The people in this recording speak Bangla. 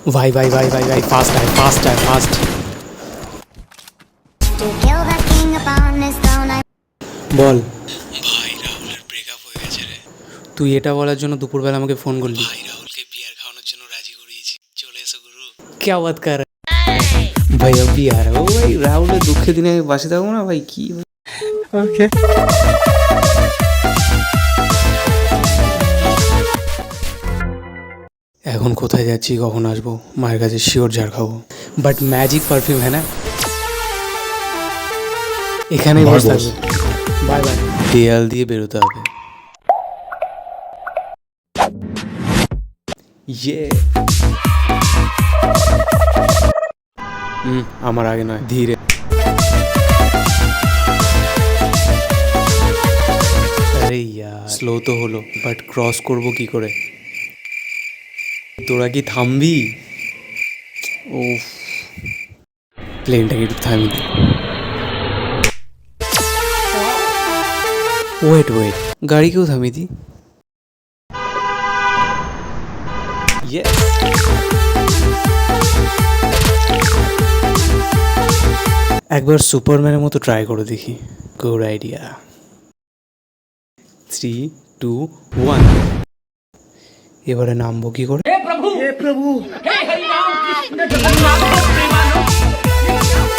भाई भाई भाई भाई भाई फास्ट है फास्ट है फास्ट। বল ভাই রাহুলের ব্রেকআপ হয়ে গেছে রে। তুই এটা বলার জন্য দুপুরবেলা আমাকে ফোন করলি? ভাই রাহুলকে বিয়ার খাওয়ানোর জন্য রাজি করিয়েছি, চলে এসো গুরু। क्या बात कर रहा है भाई? अभी आ रहा है। ओ भाई রাহুলের দুঃখের দিনে বাসে থাকবো না ভাই, কি ওকে। এখন কোথায় যাচ্ছি, কখন আসবো, মায়ের কাছে শিওর ঝাড় খাবো, বাট ম্যাজিক পারফিউম হ্যাঁ না, এখানেই বসে থাকবে। Bye bye. দেয়াল দিয়ে বেরোতে হবে। ইয়ে আমার আগে নয়, ধীরে। আরে ইয়ার স্লো তো হলো, বাট ক্রস করব কি করে? তোরা কি থামবি? ও প্লেনটাকে একটু থামি। ওয়েট ওয়েট, গাড়িকেও থামিয়ে দি। একবার সুপারম্যানের মতো ট্রাই করে দেখি। Good idea. 3, 2, 1। এবারে নামবো কি করে? हे प्रभु हे हरि राम कृष्ण जगन्नाथ प्रेमानंद।